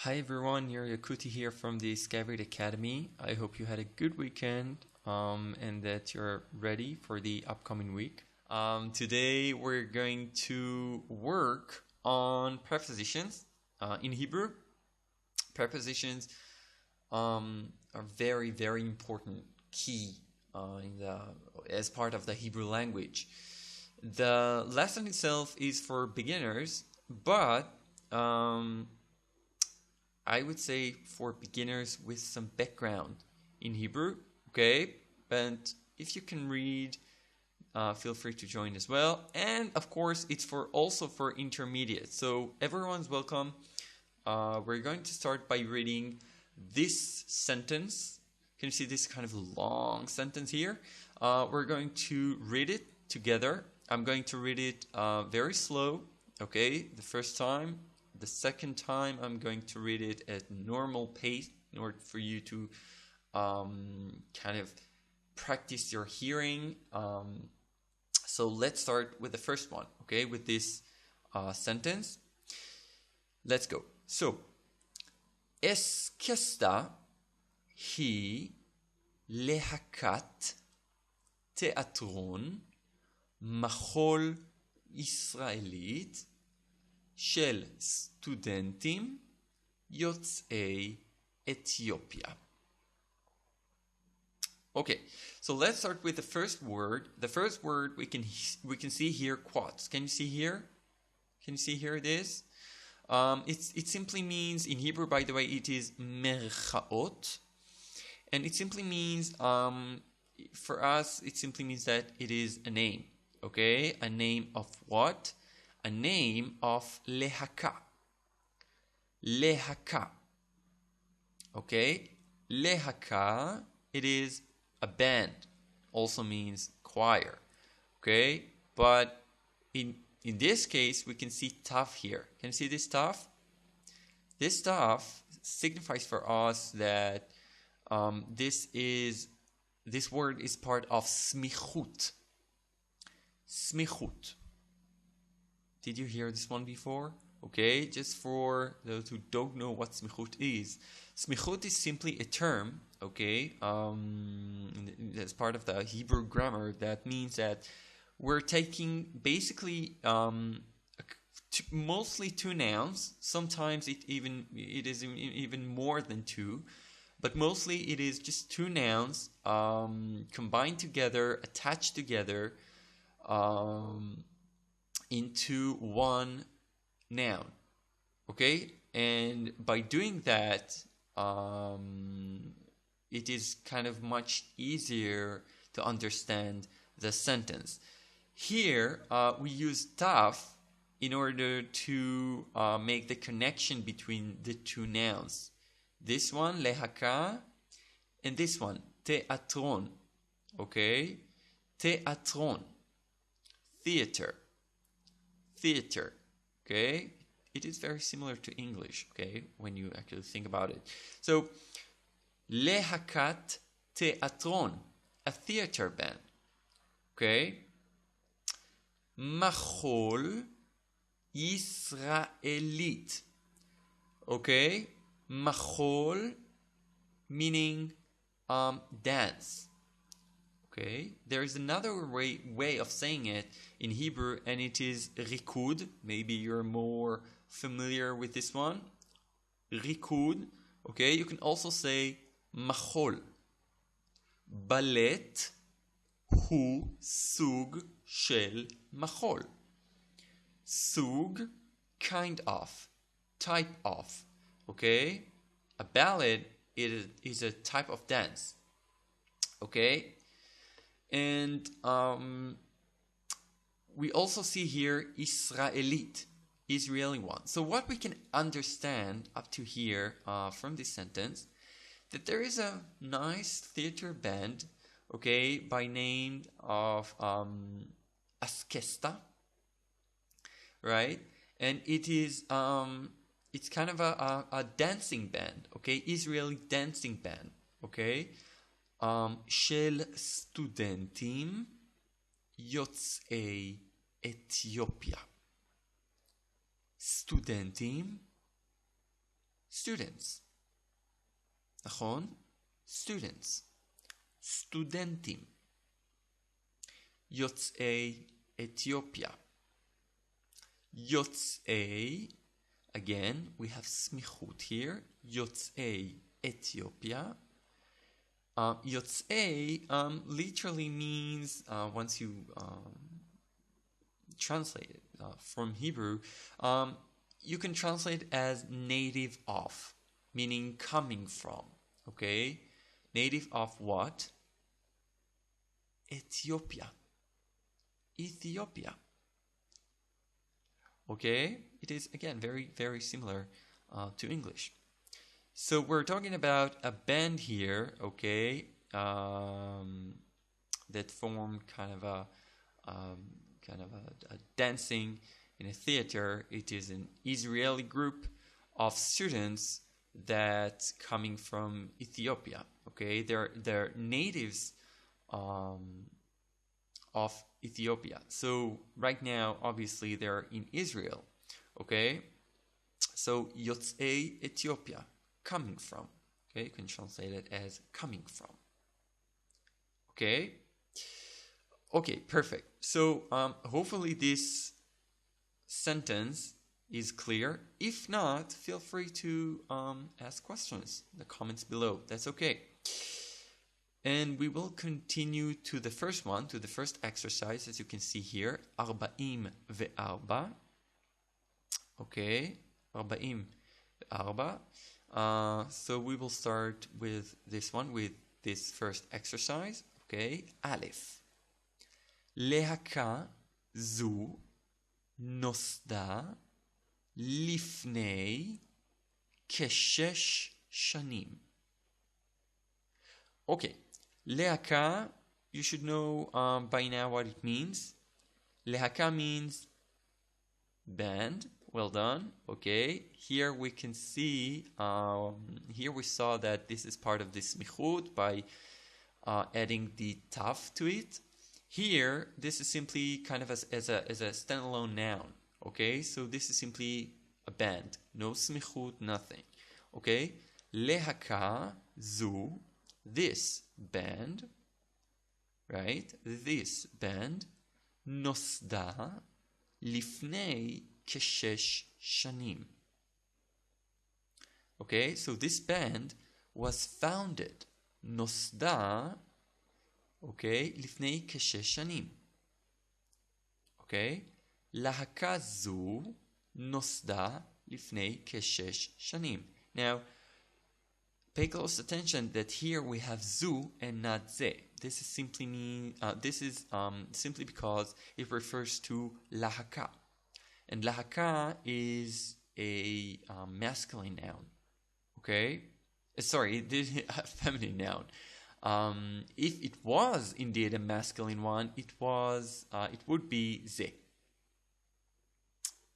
Hi everyone, Yuri Yakuti here from the Skyvrit Academy. I hope you had a good weekend and that you're ready for the upcoming week. Today we're going to work on prepositions in Hebrew. Prepositions are very, very important key as part of the Hebrew language. The lesson itself is for beginners, but I would say for beginners with some background in Hebrew, okay? But if you can read, feel free to join as well. And of course, it's also for intermediate. So everyone's welcome. We're going to start by reading this sentence. Can you see this kind of long sentence here? We're going to read it together. I'm going to read it very slow, okay? The first time. The second time, I'm going to read it at normal pace in order for you to kind of practice your hearing. So let's start with the first one, okay, with this sentence. Let's go. So, אסקסטה היא להקת תיאטרון מחול ישראלית של סטודנטים יוצאי אתיופיה. Okay, so let's start with the first word. The first word we can see here quotes. Can you see here? Can you see here it is? It simply means, in Hebrew, by the way, it is merchaot, and it simply means for us it simply means that it is a name. Okay, a name of what? A name of lehaka. Lehaka. Okay? Lehaka, it is a band. Also means choir. Okay? But in this case, we can see taf here. Can you see this taf? This taf signifies for us that this word is part of smichut. Smichut. Did you hear this one before? Okay, just for those who don't know what smichut is. Smichut is simply a term, okay, as part of the Hebrew grammar that means that we're taking basically mostly two nouns. Sometimes it is even more than two, but mostly it is just two nouns combined together, attached together, into one noun, okay? And by doing that, it is kind of much easier to understand the sentence. Here, we use taf in order to make the connection between the two nouns. This one, lehaka, and this one, teatron, okay? Teatron, theater. Theater, okay? It is very similar to English, okay, when you actually think about it. So, lehakat teatron, a theater band, okay? Machol Yisraelit, okay? Machol meaning dance. Okay, there is another way of saying it in Hebrew, and it is rikud. Maybe you're more familiar with this one. Rikud. Okay, you can also say machol. Ballet hu sug shel machol. Sug, kind of, type of. Okay, a ballet is a type of dance. Okay. And we also see here Israelit, Israeli one. So what we can understand up to here from this sentence, that there is a nice theater band, okay, by name of Askesta, right? And it is it's kind of a dancing band, okay, Israeli dancing band, okay. של סטודנטים יוצאי אתיופיה. סטודנטים students. נכון? students. סטודנטים. יוצאי אתיופיה. יוצאי, again, we have סמיכות here. יוצאי אתיופיה. יוצאי literally means, once you translate it from Hebrew, you can translate as native of, meaning coming from, okay? Native of what? Ethiopia. Ethiopia. Okay? It is, again, very, very similar to English. So we're talking about a band here, okay, that formed kind of a dancing in a theater. It is an Israeli group of students that coming from Ethiopia. Okay, they're natives of Ethiopia. So right now, obviously, they're in Israel. Okay, so Yotzei Ethiopia, coming from. Okay, you can translate it as coming from. Okay. Okay, perfect. So hopefully this sentence is clear. If not, feel free to ask questions in the comments below. That's okay. And we will continue to the first one, to the first exercise, as you can see here. 44. Okay, 44. So we will start with this one, with this first exercise. Okay, Aleph. להקה זו נוסדה לפני כ6 שנים. Okay, להקה, you should know by now what it means. להקה means band. Well done. Okay, here we can see, here we saw that this is part of the smichut by adding the taf to it. Here, this is simply kind of as a standalone noun, okay? So this is simply a band, no smichut, nothing, okay? Lehaka zu, this band, right? This band, nosda lifnei keshesh shanim. Okay, so this band was founded, nosda, okay, לפני כ6 שנים. Okay? להקה זו נוסדה לפני כ6 שנים. Now, pay close attention that here we have zu and not ze. This is simply because it refers to lahaka. And lahaka is a masculine noun. Okay? Sorry, this is a feminine noun. If it was indeed a masculine one, it would be ze.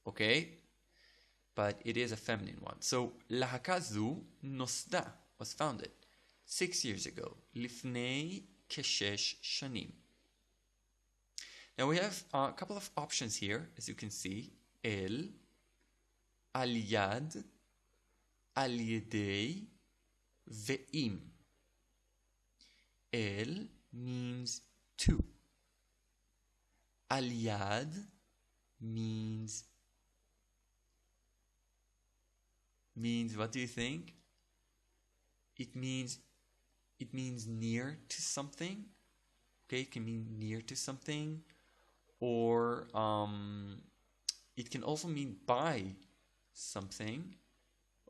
Okay? But it is a feminine one. So, lahaka zu nosda was founded 6 years ago. Lifnei keshesh shanim. Now we have a couple of options here, as you can see. El, al yad, al yedei, ve'im. El means to. Al yad means what do you think? It means near to something. Okay, it can mean near to something, or it can also mean by something.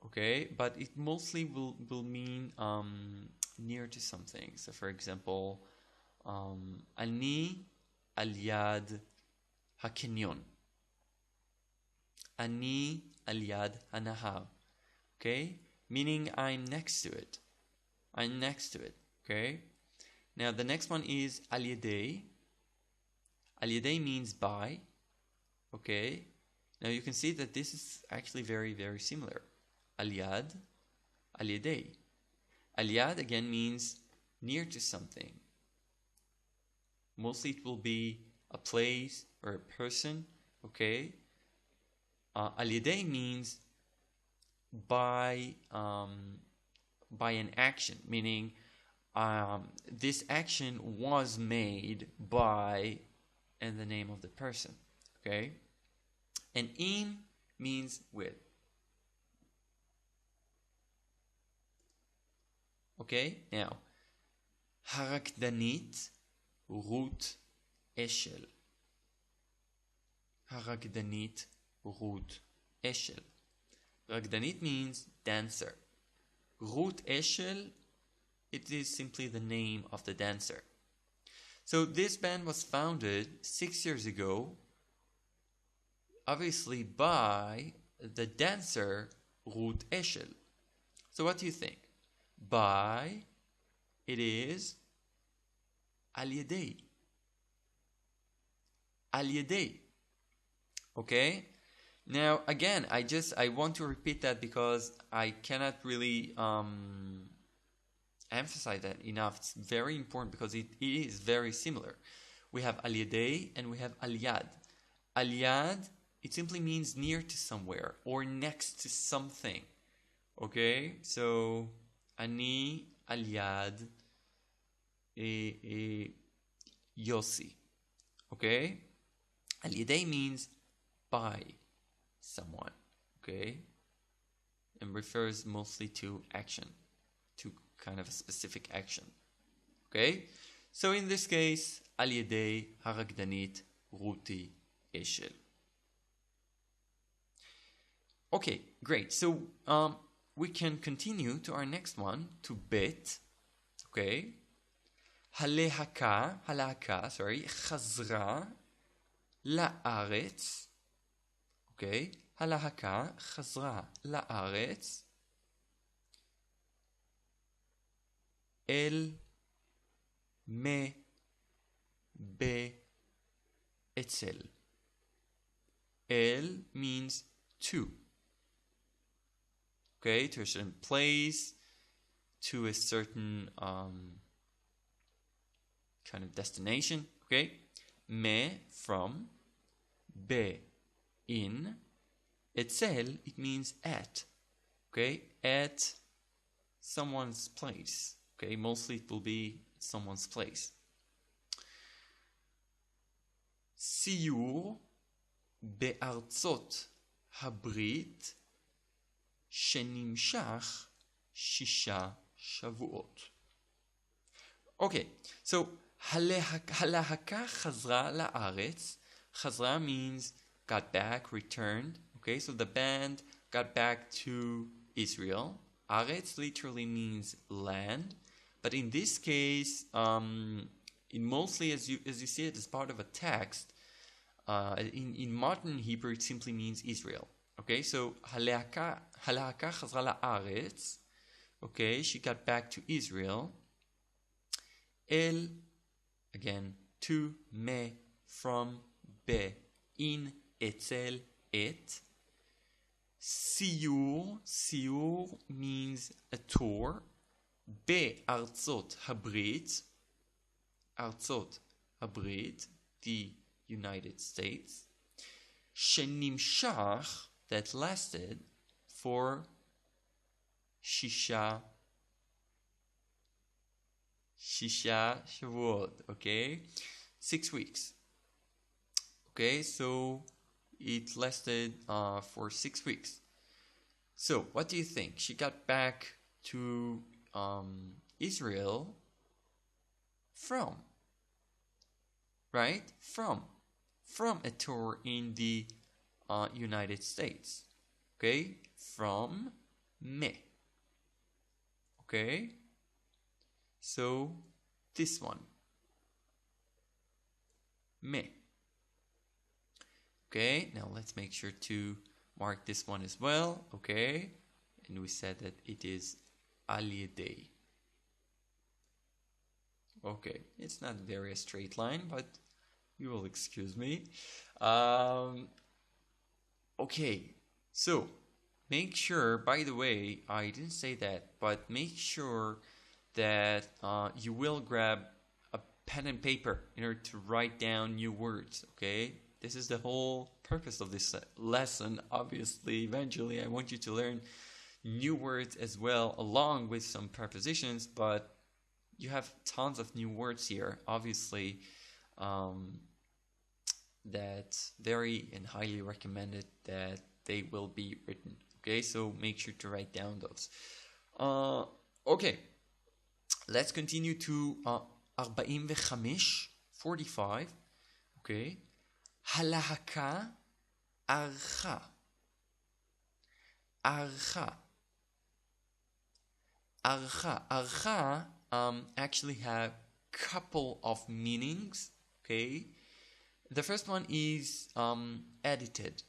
Okay, but it mostly will mean near to something. So for example, Ani al yad hakenyon. Ani al yad hanahar. Okay, meaning I'm next to it. I'm next to it. Okay. Now the next one is al yedei. Al yedei means by. Okay. Now you can see that this is actually very, very similar. Al yad, al yedei. Al yad again means near to something. Mostly it will be a place or a person. Okay. Al yedei means by an action, meaning this action was made by and the name of the person. Okay, and im means with. Okay, now הרקדנית רות אשל. הרקדנית רות אשל. רקדנית means dancer. רות אשל, it is simply the name of the dancer. So this band was founded 6 years ago, obviously by the dancer Ruth Eschel. So what do you think? By, it is al yedei. Al yedei. Okay? Now again, I want to repeat that because I cannot really emphasize that enough. It's very important because it is very similar. We have al yedei and we have al yad. Al yad, it simply means near to somewhere or next to something. Okay? So ani al yad Yossi. Okay? Al yedei means by someone. Okay? And refers mostly to action, to kind of a specific action. Okay? So in this case, al yedei haragdanit Ruti Eshel. Okay, great. So we can continue to our next one, to bet. Okay? Halehaka, חזרה לארץ. Okay? הלהקה חזרה לארץ אל אצל. אל means to. Okay, to a certain place, to a certain kind of destination. Okay, from, in, etzel, it means at. Okay, at someone's place. Okay, mostly it will be someone's place. סיור בארצות הברית שנמשך 6 שבועות. Okay, so הלהקה חזרה לארץ. חזרה means got back, returned. Okay, so the band got back to Israel. Aretz literally means land, but in this case, in mostly as you see it as part of a text, in modern Hebrew it simply means Israel. Okay, so halaka chazra la'aretz. Okay, she got back to Israel. El, again, to, me, from, be, in, etzel, et. Siyur means a tour. Be'artzot habrit. Artzot habrit, the United States. Shenimshach, that lasted for shisha shavuot. Okay, 6 weeks. Okay, so it lasted for 6 weeks. So what do you think? She got back to Israel from, right? From a tour in the United States. Okay, from me. Okay, so this one, me. Okay, now let's make sure to mark this one as well. Okay, and we said that it is al yedei. Okay, it's not very a straight line, but you will excuse me. Okay, so make sure, by the way, I didn't say that, but make sure that you will grab a pen and paper in order to write down new words. Okay, this is the whole purpose of this lesson. Obviously, eventually I want you to learn new words as well, along with some prepositions, but you have tons of new words here, obviously, that very and highly recommended that they will be written. Okay, so make sure to write down those. Okay, let's continue to 45. Okay, הלהקה ערכה. ערכה. Archa actually have couple of meanings. Okay, the first one is edited,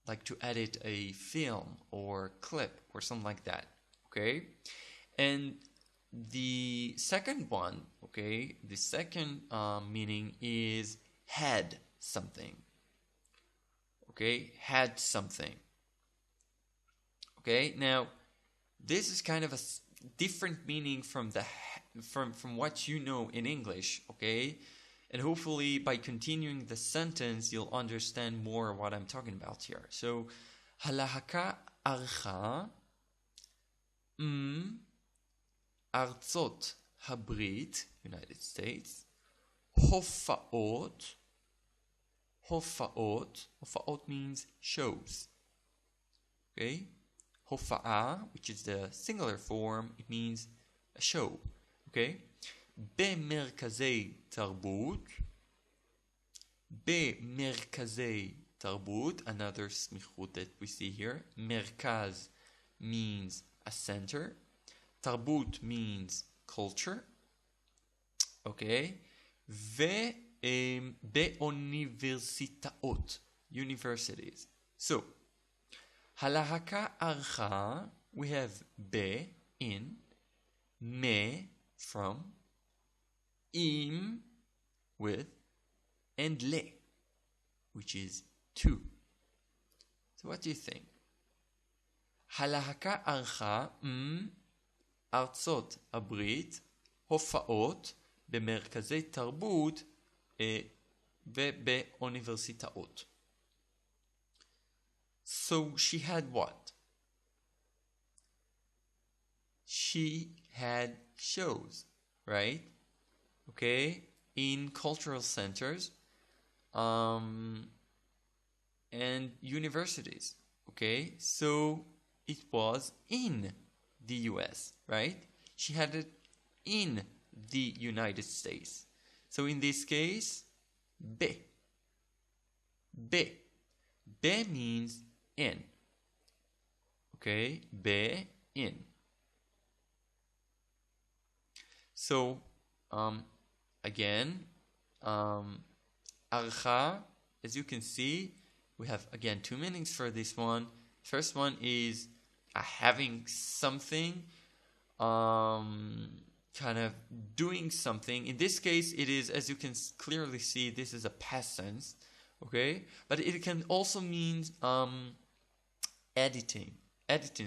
like to edit a film or clip or something like that. Okay, and the second one, okay, the second meaning is had something. Okay, had something. Okay, now this is kind of a different meaning from what you know in English, okay? And hopefully by continuing the sentence, you'll understand more what I'm talking about here. So, הלהקה ערכה ארצות הברית, United States, הופעות means shows, okay? הופעה, which is the singular form, it means a show, okay? במרכזי תרבות, another סמיכות that we see here. מרכז means a center. תרבות means culture, okay? ובאוניברסיטאות, universities. So, הלהקה ערכה, we have be, in, me, from, im, with, and le, which is to. So what do you think? הלהקה ערכה ארצות הברית הופעות במרכזי תרבות ובאוניברסיטאות. So she had what? She had shows, right? Okay, in cultural centers and universities. Okay, so it was in the US, right? She had it in the United States. So in this case, be. Be. Be means in. Okay, be, in. So, again, archa, as you can see, we have again two meanings for this one. First one is having something, kind of doing something. In this case, it is, as you can clearly see, this is a past tense, okay? But it can also mean editing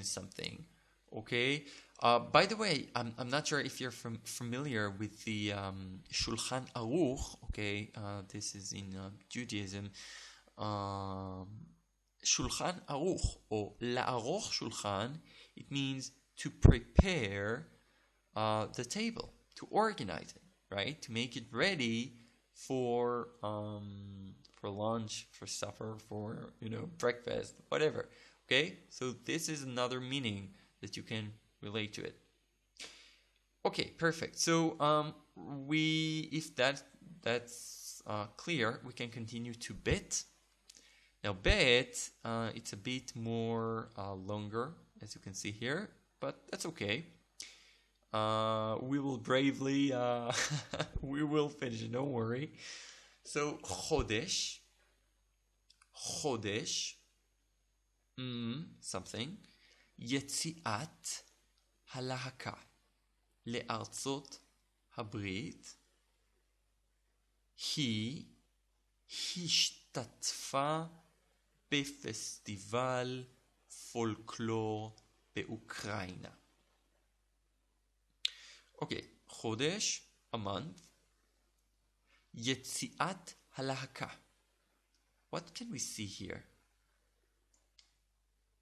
something, okay? By the way, I'm not sure if you're familiar with the Shulchan Aruch, okay? This is in Judaism. Shulchan Aruch, or la'aroch shulchan, it means to prepare the table, to organize it, right? To make it ready for lunch, for supper, for breakfast, whatever. Okay, so this is another meaning that you can relate to it. Okay, perfect. So if that's clear, we can continue to bet. Now bet, it's a bit more longer, as you can see here, but that's okay. We will bravely, we will finish it, don't worry. So, chodesh, something. יציאת הלהקה לארצות הברית היא השתתפה בפסטיבל פולקלור באוקראינה. Okay, חודש, a month. יציאת הלהקה. What can we see here?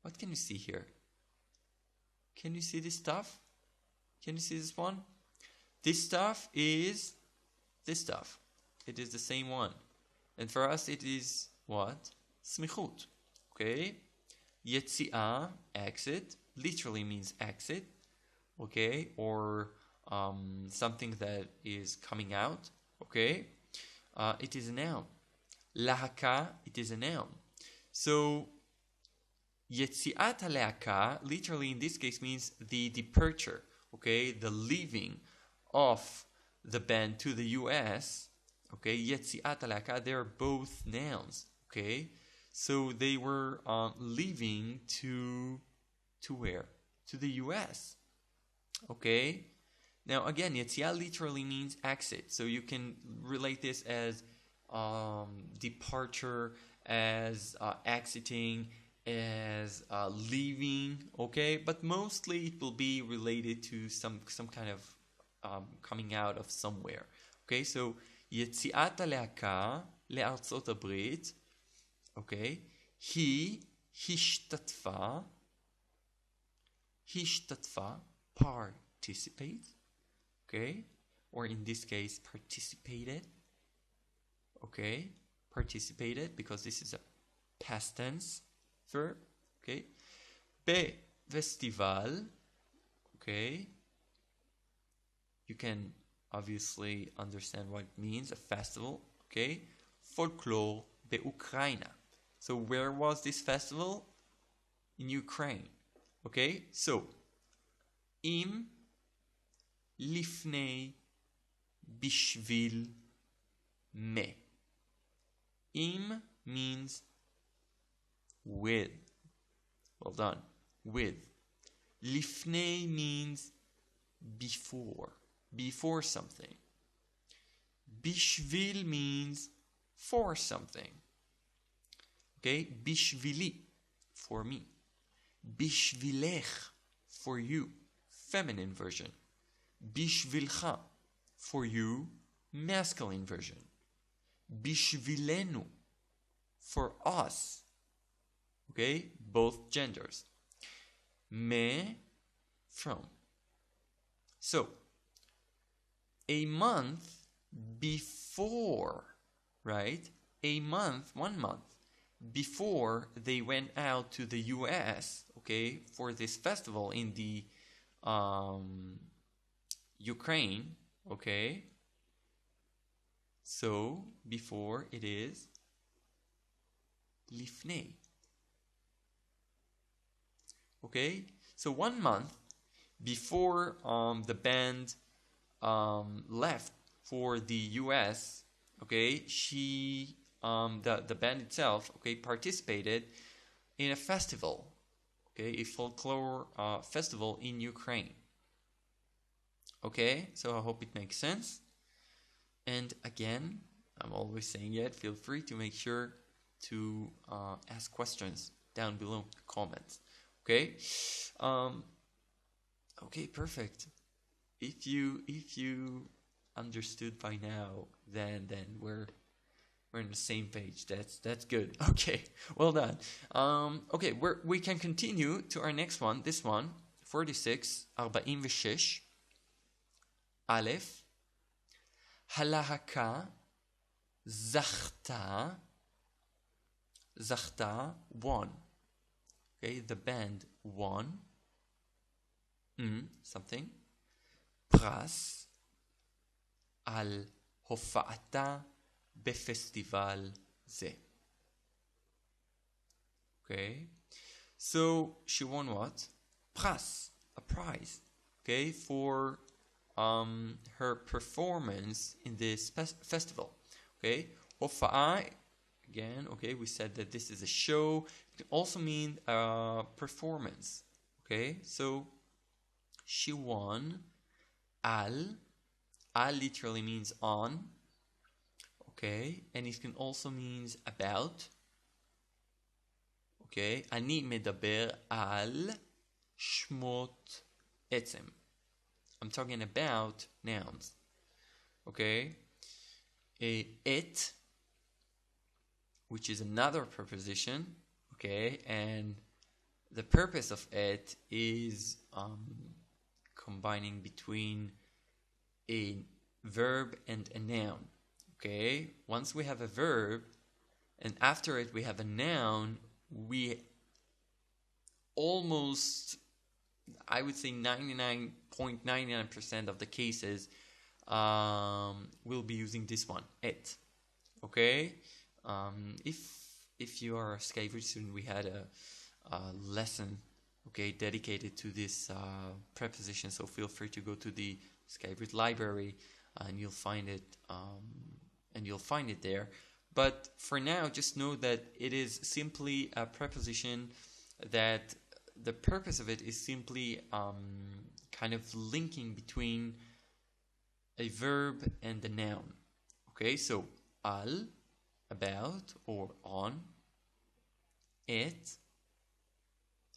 What can you see here? Can you see this stuff? Can you see this one? This stuff is this stuff. It is the same one. And for us it is what? Smichut. Okay? Yetzi'ah, exit, literally means exit. Okay? Or something that is coming out. Okay? It is a noun. Lahaka, it is a noun. So, Yetzi'at ha'lehaka, literally in this case means the departure, okay, the leaving of the band to the US, okay, Yetzi'at ha'lehaka, they're both nouns, okay, so they were leaving to where? To the US, okay. Now again, Yetzi'ah literally means exit, so you can relate this as departure, as exiting, as leaving, okay, but mostly it will be related to some kind of coming out of somewhere, okay. So יציאת הלהקה לארצות הברית, okay, היא השתתפה, participate, okay, or in this case participated, okay, participated, because this is a past tense verb, okay, בפסטיבל, okay, you can obviously understand what it means, a festival, okay, folklore באוקראינה. So where was this festival? In Ukraine, okay, so עם, לפני, בשביל, מ. Im means with. Well done. With. Lifnei means before. Before something. Bishvil means for something. Okay? Bishvili, for me. Bishvilech, for you. Feminine version. Bishvilcha, for you. Masculine version. Bishvilenu, for us, okay, both genders. Me, from. So, a month before, right? A month, 1 month before they went out to the US, okay, for this festival in the Ukraine, okay. So, before it is lifnei. Okay? So 1 month before the band left for the US, okay, she, the band itself, okay, participated in a festival, okay, a folklore festival in Ukraine. Okay? So I hope it makes sense. And again, I'm always saying it, feel free to make sure to ask questions down below in the comments. Okay? Okay, perfect. If you understood by now, then we're in the same page. That's good. Okay, well done. Okay, we can continue to our next one. This one, 46, 46, Aleph. הלהקה זכתה, won. Okay, the band won something. פרס על הופעתה בפסטיבל זה. Okay, so she won what? פרס, a prize, okay, for her performance in this festival. Okay, Hofa'a, again, okay, we said that this is a show. It can also mean performance. Okay, so she won. Al literally means on. Okay, and it can also means about. Okay, אני מדבר על שמות עצם. I'm talking about nouns. Okay? It, which is another preposition, okay, and the purpose of it is combining between a verb and a noun. Okay, once we have a verb and after it we have a noun, we almost, I would say 99.99% of the cases we'll be using this one, it. Okay, if you are a Skyvrit student, we had a lesson, okay, dedicated to this preposition, so feel free to go to the Skyvrit library and you'll find it there. But for now, just know that it is simply a preposition that the purpose of it is simply kind of linking between a verb and a noun. Okay, so al, about or on, et,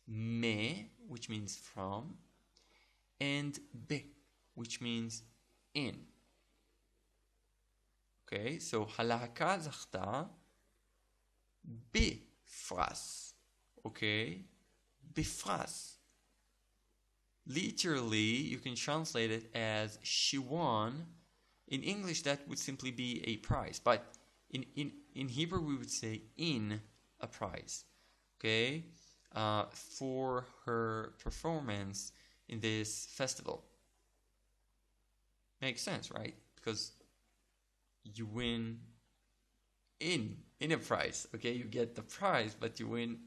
me, which means from, and be, which means in. Okay, so הלהקה זכתה בפרס. Okay, בפרס. Literally, you can translate it as she won. In English, that would simply be a prize, but in Hebrew, we would say in a prize. Okay, for her performance in this festival. Makes sense, right? Because you win in a prize. Okay, you get the prize, but you win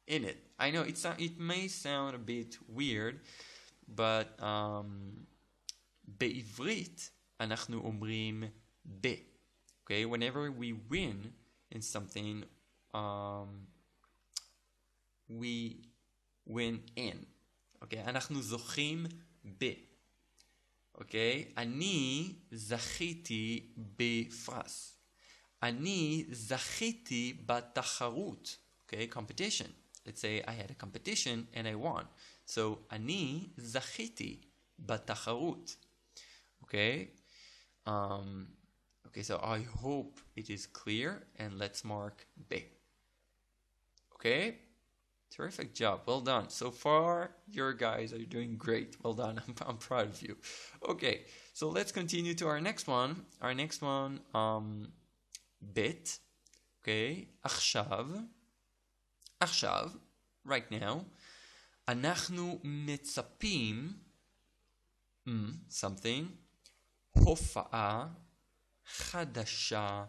in it. I know it may sound a bit weird, but בעברית אנחנו אומרים ב. Okay, whenever we win in something, we win in. Okay, אנחנו זוכים ב. Okay, אני זכיתי בפרס. אני זכיתי בתחרות. Okay, competition. Let's say I had a competition and I won. So, אני זכיתי בתחרות. Okay? Okay, so I hope it is clear, and let's mark B. Okay? Terrific job. Well done. So far, your guys are doing great. Well done. I'm proud of you. Okay, so let's continue to our next one. Our next one, bit. Okay? עכשיו, right now, אנחנו מצפים, something, הופעה חדשה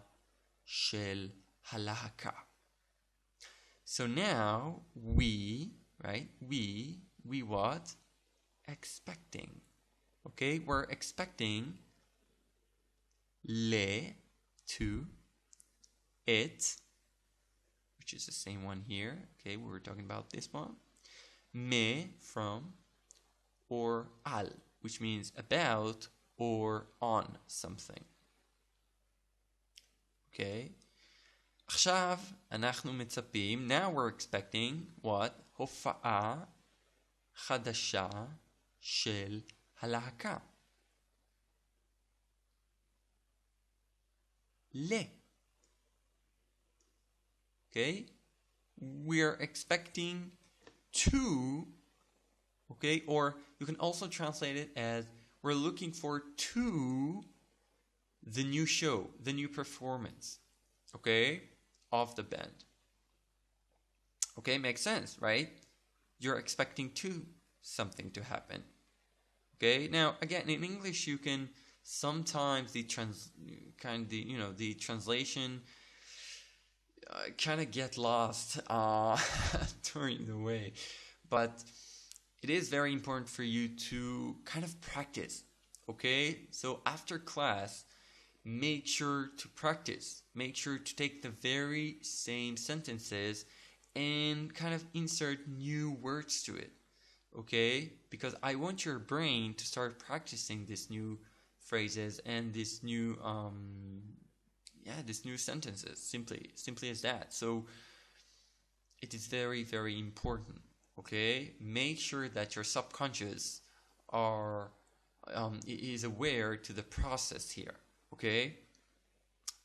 של הלהקה. So now we, right? We what? Expecting. Okay, we're expecting le, to, it, which is the same one here. Okay, we were talking about this one. Me, from, or al, which means about or on something. Okay. עכשיו אנחנו מצפים, now we're expecting what? הופעה חדשה של הלהקה. Okay? We're expecting to, okay? Or you can also translate it as we're looking for to the new show, the new performance, okay? Of the band. Okay, makes sense, right? You're expecting to something to happen. Okay, now again in English you can sometimes the translation kind of get lost during the way, but it is very important for you to kind of practice. Okay, so after class, make sure to practice. Make sure to take the very same sentences and kind of insert new words to it. Okay? Because I want your brain to start practicing these new phrases and this new sentences. Simply as that. So it is very, very important. Okay? Make sure that your subconscious is aware to the process here. Okay?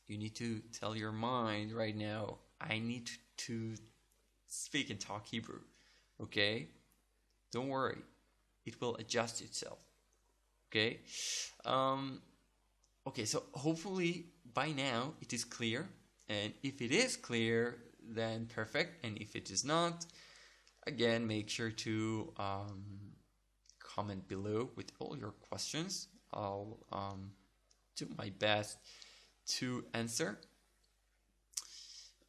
You need to tell your mind right now, I need to speak and talk Hebrew. Okay? Don't worry. It will adjust itself. Okay? Okay, so hopefully by now it is clear. And if it is clear, then perfect. And if it is not, again, make sure to comment below with all your questions. I'll do my best to answer.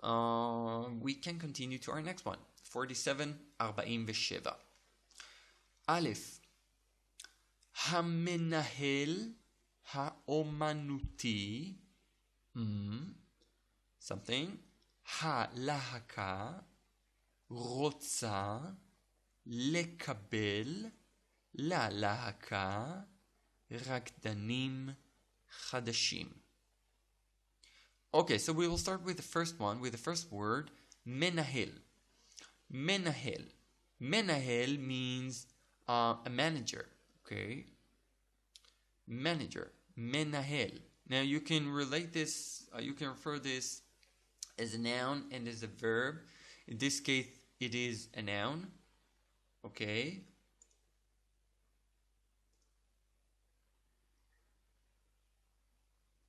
We can continue to our next one. 47, 47. א', המנהל האומנותי, something, הלהקה רוצה לקבל ללהקה רקדנים חדשים. Okay, so we will start with the first one, with the first word, menahel. Menahel. Menahel means a manager, okay? Manager. Menahel. Now you can relate this, you can refer this as a noun and as a verb. In this case, it is a noun, okay?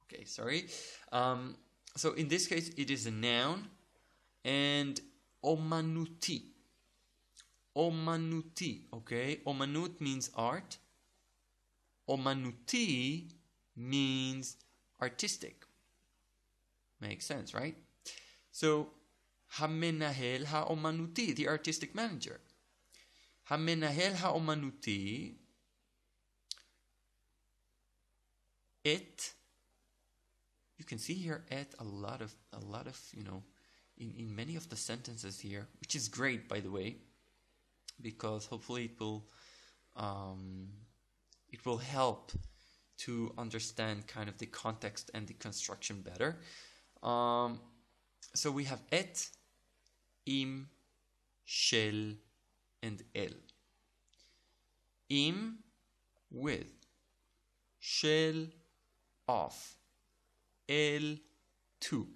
Okay, sorry. So in this case, it is a noun, and omanuti. Omanuti, okay? Omanut means art. Omanuti means artistic. Makes sense, right? So, hamenahel ha'omanuti, the artistic manager. Hamenahel ha'omanuti, it. You can see here at a lot of you know, in many of the sentences here, which is great, by the way, because hopefully it will help to understand kind of the context and the construction better. So we have et, im, shel, and el. Im, with, shel, off, el, to.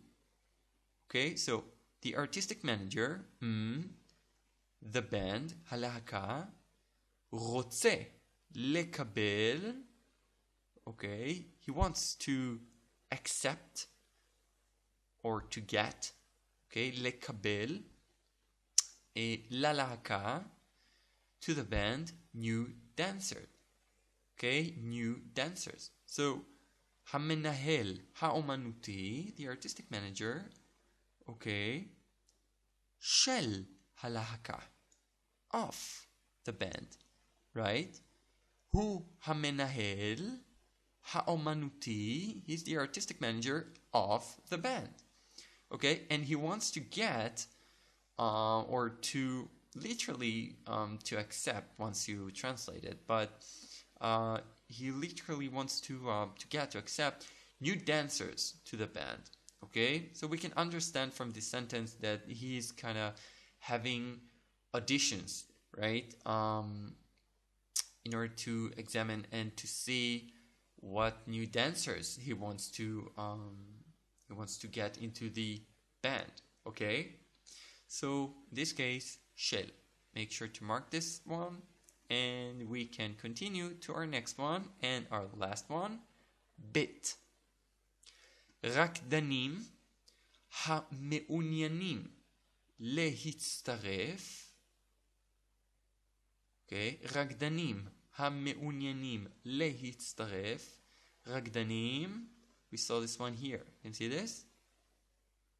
Okay, so the artistic manager, the band, halahaka, רוצה לקבל, okay, he wants to accept or to get, okay, לקבל, ללהקה, to the band, new dancers, okay, new dancers. So, המנהל האומנותי, the artistic manager, okay, של הלהקה, of the band, right? הוא המנהל האומנותי, he's the artistic manager of the band, okay? And he wants to get, or to literally, to accept once you translate it, but he literally wants to get, to accept new dancers to the band, okay? So we can understand from this sentence that he's kind of having auditions, right? In order to examine and to see what new dancers he wants to get into the band, okay? So in this case, shel. Make sure to mark this one, and we can continue to our next one and our last one, bit. רקדנים המעוניינים להצטרף, okay, רקדנים המעוניינים להצטרף, רקדנים, we saw this one here, can you see this?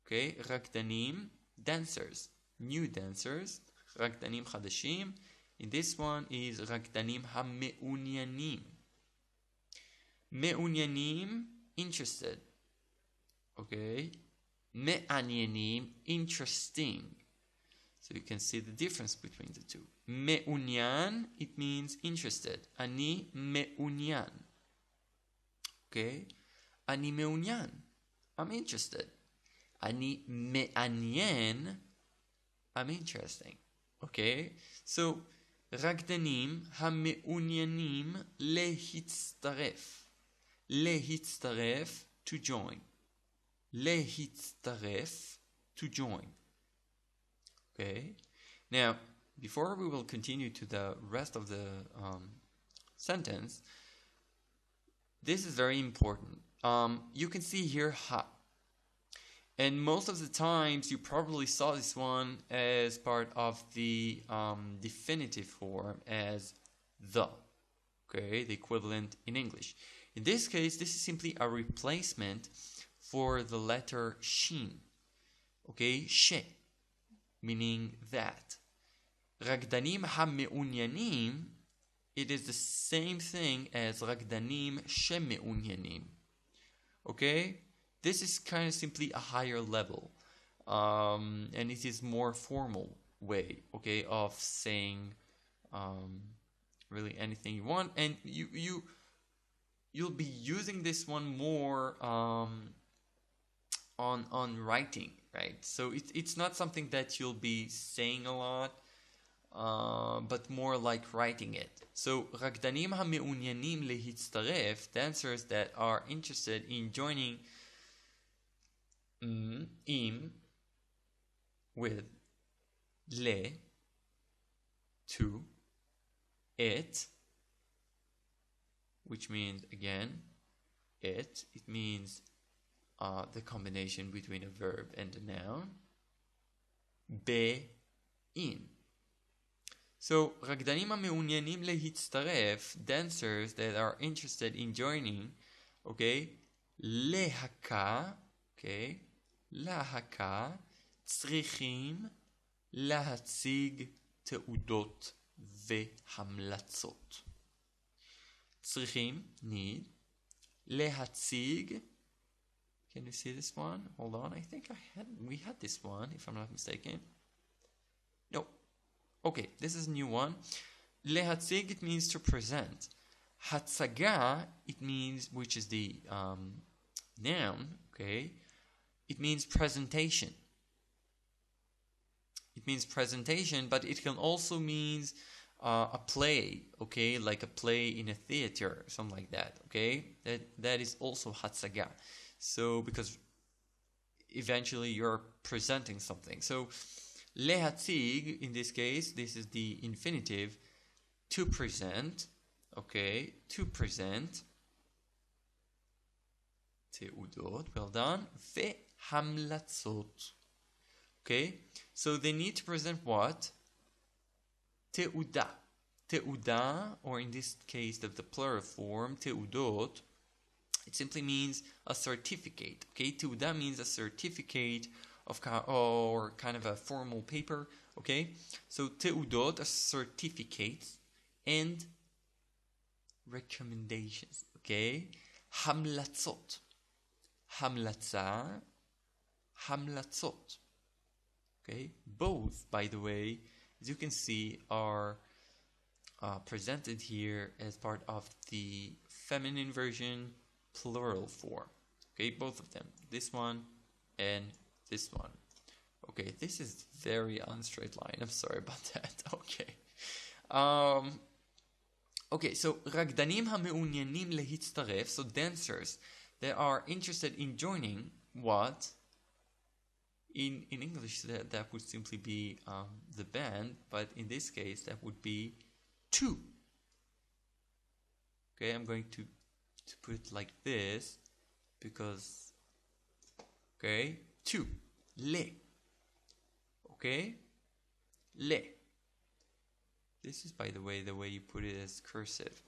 Okay, רקדנים, dancers, new dancers, רקדנים חדשים, in this one is רקדנים המעוניינים. מעוניינים, interested, okay, מעניינים, interesting. So you can see the difference between the two. מעוניין, it means interested. אני מעוניין. Okay? אני מעוניין. I'm interested. אני מעניין. I'm interesting. Okay? So, רקדנים המעוניינים להצטרף. להצטרף, to join. להצטרף, to join. Okay? Now, before we will continue to the rest of the sentence, this is very important. You can see here ha. And most of the times you probably saw this one as part of the definitive form as the. Okay, the equivalent in English. In this case, this is simply a replacement for the letter shin. Okay, she, meaning that. Ragdanim ha-me'unyanim, it is the same thing as ragdanim she-me'unyanim. Okay, this is kind of simply a higher level, and it is more formal way, okay, of saying really anything you want, and you'll be using this one more on writing, right? So it's not something that you'll be saying a lot, but more like writing it. So רקדנים המעוניינים להצטרף, dancers that are interested in joining עם, with, le, to, it, which means again it means the combination between a verb and a noun, be, in. So רקדנים המעוניינים להצטרף, dancers that are interested in joining, okay, להקה, okay, להקה צריכים להציג תעודות והמלצות. צריכים, need, להציג, can you see this one? Hold on, I think we had this one, if I'm not mistaken. No. Okay, this is a new one. להציג, it means to present. הצגה, it means, which is the noun, okay, it means presentation. It means presentation, but it can also mean a play, okay, like a play in a theater, something like that, okay? That is also hatsaga. So, because eventually you're presenting something. So, lehatzig, in this case, this is the infinitive, to present, okay, to present. Teudot, well done. Vehamlatzot. Okay, so they need to present what? Teuda. Teuda, or in this case, the plural form, teudot, it simply means a certificate. Okay, teuda means a certificate of or kind of a formal paper. Okay, so teudot are certificates and recommendations. Okay, hamlatzot. Hamlatza, hamlatzot. Okay, both, by the way, as you can see, are presented here as part of the feminine version plural form. Okay, both of them, this one and this one. Okay, this is very unstraight line. I'm sorry about that. Okay. Okay, so רקדנים המעוניינים להצטרף, so dancers that are interested in joining what? In English, that would simply be the band, but in this case, that would be two. Okay, I'm going to put it like this because, okay, two, le. Okay, le. This is, by the way you put it as cursive,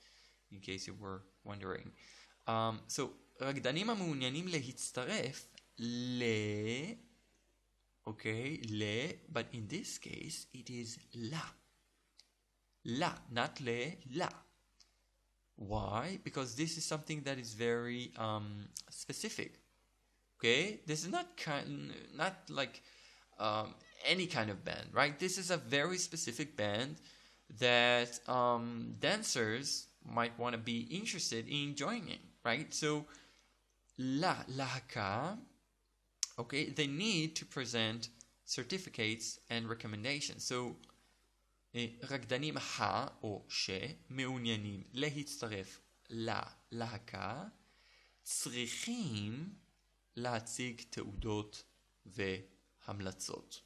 in case you were wondering. So, רקדנים המעוניינים להצטרף ל. Okay, le, but in this case, it is la. La, not le, la. Why? Because this is something that is very specific. Okay, this is not like any kind of band, right? This is a very specific band that dancers might want to be interested in joining, right? So, lahaka. Okay, they need to present certificates and recommendations. So, רקדנים ה או שמעוניינים להצטרף ללהקה צריכים להציג תעודות והמלצות.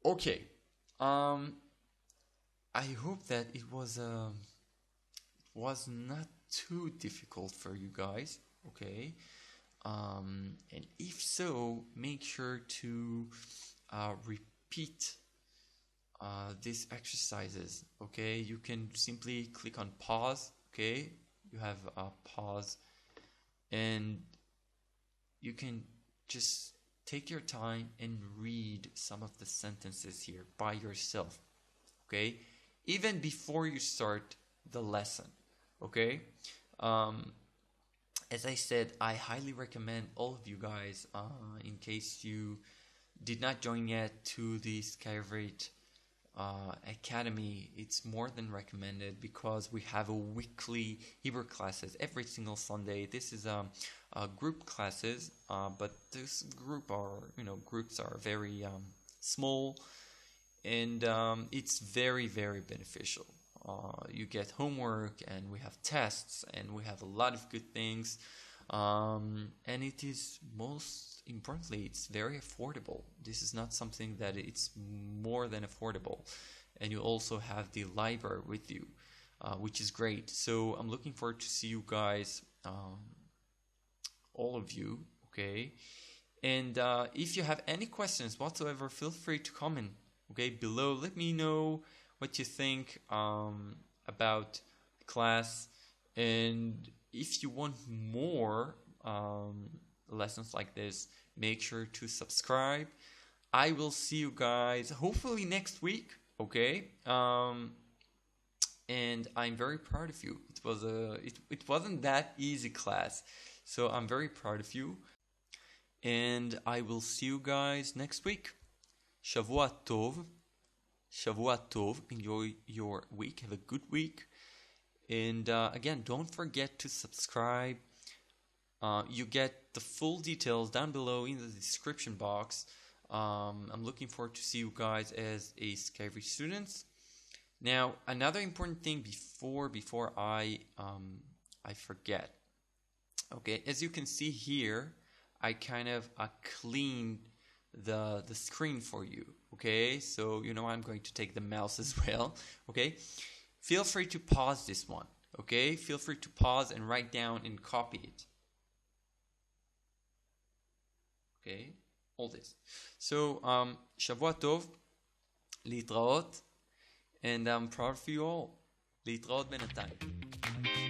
Okay. I hope that it was not too difficult for you guys. Okay. And if so, make sure to repeat these exercises. Okay, you can simply click on pause. Okay, you have a pause, and you can just take your time and read some of the sentences here by yourself. Okay, even before you start the lesson. Okay. As I said, I highly recommend all of you guys, in case you did not join yet, to the Skyvrit Academy. It's more than recommended because we have a weekly Hebrew classes every single Sunday. This is group classes, but this groups are very small, and it's very, very beneficial. You get homework, and we have tests, and we have a lot of good things, and it is, most importantly, it's very affordable. This is not something that it's more than affordable, and you also have the library with you, which is great. So I'm looking forward to see you guys, all of you. Okay, and if you have any questions whatsoever, feel free to comment, okay, below. Let me know what you think about the class, and if you want more lessons like this, make sure to subscribe. I will see you guys hopefully next week. Okay, and I'm very proud of you. It wasn't that easy class, so I'm very proud of you, and I will see you guys next week. Shavua Tov. Shavua Tov. Enjoy your week. Have a good week. And again, don't forget to subscribe. You get the full details down below in the description box. I'm looking forward to see you guys as a Skyvrit students. Now, another important thing before I forget. Okay, as you can see here, I kind of cleaned the screen for you. Okay, so I'm going to take the mouse as well. Okay, feel free to pause this one. Okay, feel free to pause and write down and copy it. Okay, all this. So Shavua Tov, להתראות, and I'm proud of you all. להתראות בינתיים.